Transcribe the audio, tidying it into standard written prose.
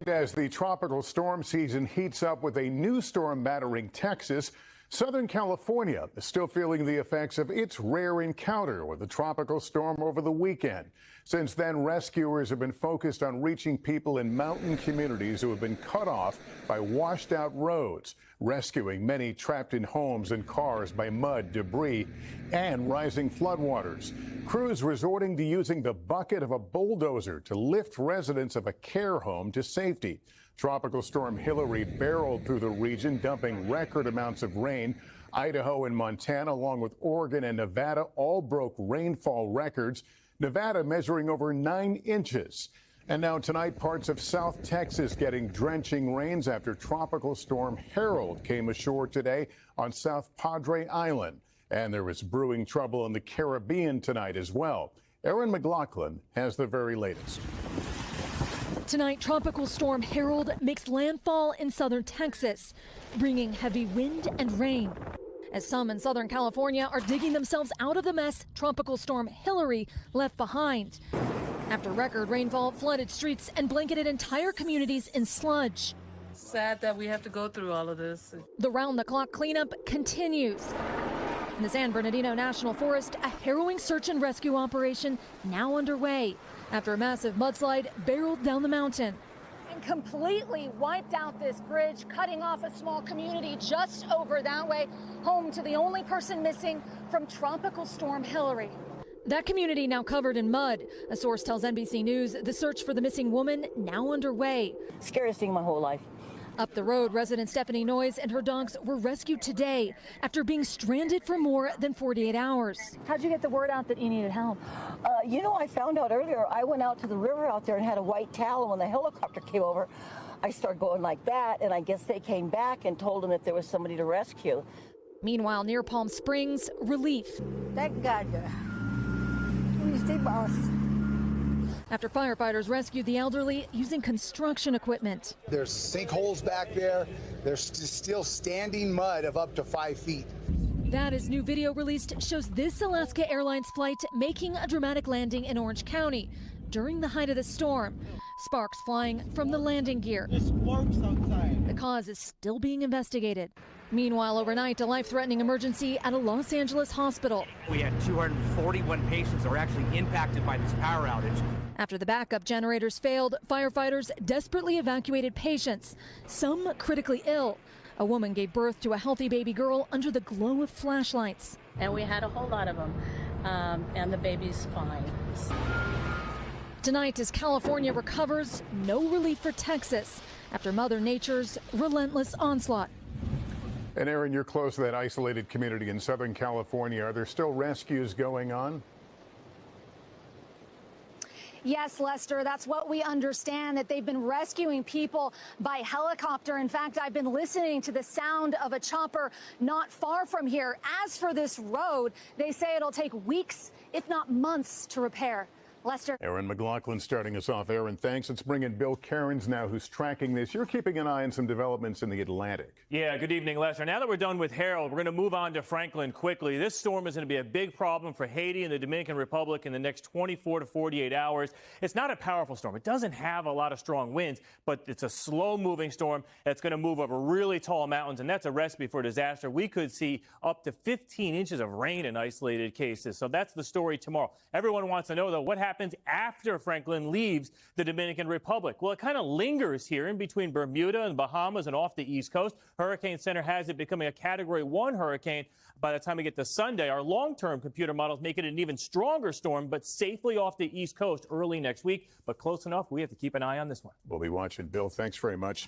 As the tropical storm season heats up with a new storm battering Texas, Southern California is still feeling the effects of its rare encounter with a tropical storm over the weekend. Since then, rescuers have been focused on reaching people in mountain communities who have been cut off by washed out roads, rescuing many trapped in homes and cars by mud, debris, and rising floodwaters. Crews resorting to using the bucket of a bulldozer to lift residents of a care home to safety. Tropical storm Hilary barreled through the region, dumping record amounts of rain. Idaho and Montana, along with Oregon and Nevada, all broke rainfall records. Nevada measuring over 9 inches. And now tonight, parts of South Texas getting drenching rains after Tropical Storm Harold came ashore today on South Padre Island. And there is brewing trouble in the Caribbean tonight as well. Aaron McLaughlin has the very latest. Tonight, Tropical Storm Harold makes landfall in southern Texas, bringing heavy wind and rain. As some in Southern California are digging themselves out of the mess Tropical Storm Hilary left behind. After record rainfall flooded streets and blanketed entire communities in sludge. Sad that we have to go through all of this. The round-the-clock cleanup continues. In the San Bernardino National Forest, a harrowing search and rescue operation now underway after a massive mudslide barreled down the mountain and completely wiped out this bridge, cutting off a small community just over that way, home to the only person missing from Tropical Storm Hilary. That community now covered in mud. A source tells NBC News the search for the missing woman now underway. Scariest thing my whole life. Up the road, resident Stephanie Noyes and her dogs were rescued today after being stranded for more than 48 hours. How'd you get the word out that you needed help? I found out earlier. I went out to the river out there and had a white towel, and when the helicopter came over, I started going like that, and I guess they came back and told them that there was somebody to rescue. Meanwhile, near Palm Springs, relief. Thank God. We stay boss. After firefighters rescued the elderly using construction equipment. There's sinkholes back there. There's still standing mud of up to 5 feet. That is new video released shows this Alaska Airlines flight making a dramatic landing in Orange County during the height of the storm. Sparks flying from the landing gear. There's sparks outside. The cause is still being investigated. Meanwhile, overnight, a life-threatening emergency at a Los Angeles hospital. We had 241 patients that were actually impacted by this power outage. After the backup generators failed, firefighters desperately evacuated patients, some critically ill. A woman gave birth to a healthy baby girl under the glow of flashlights. And we had a whole lot of them, and the baby's fine. Tonight, as California recovers, no relief for Texas after Mother Nature's relentless onslaught. And Aaron, you're close to that isolated community in Southern California. Are there still rescues going on? Yes, Lester, that's what we understand, that they've been rescuing people by helicopter. In fact, I've been listening to the sound of a chopper not far from here. As for this road, they say it'll take weeks, if not months, to repair. Lester. Aaron McLaughlin starting us off. Aaron, thanks. Let's bring in Bill Cairns now, who's tracking this. You're keeping an eye on some developments in the Atlantic. Yeah, good evening, Lester. Now that we're done with Harold, we're going to move on to Franklin quickly. This storm is going to be a big problem for Haiti and the Dominican Republic in the next 24 to 48 hours. It's not a powerful storm. It doesn't have a lot of strong winds, but it's a slow-moving storm that's going to move over really tall mountains, and that's a recipe for disaster. We could see up to 15 inches of rain in isolated cases. So that's the story tomorrow. Everyone wants to know, though, what happens after Franklin leaves the Dominican Republic. Well, it kind of lingers here in between Bermuda and Bahamas and off the East Coast. Hurricane Center has it becoming a Category 1 hurricane by the time we get to Sunday. Our long-term computer models make it an even stronger storm, but safely off the East Coast early next week. But close enough, we have to keep an eye on this one. We'll be watching. Bill, thanks very much.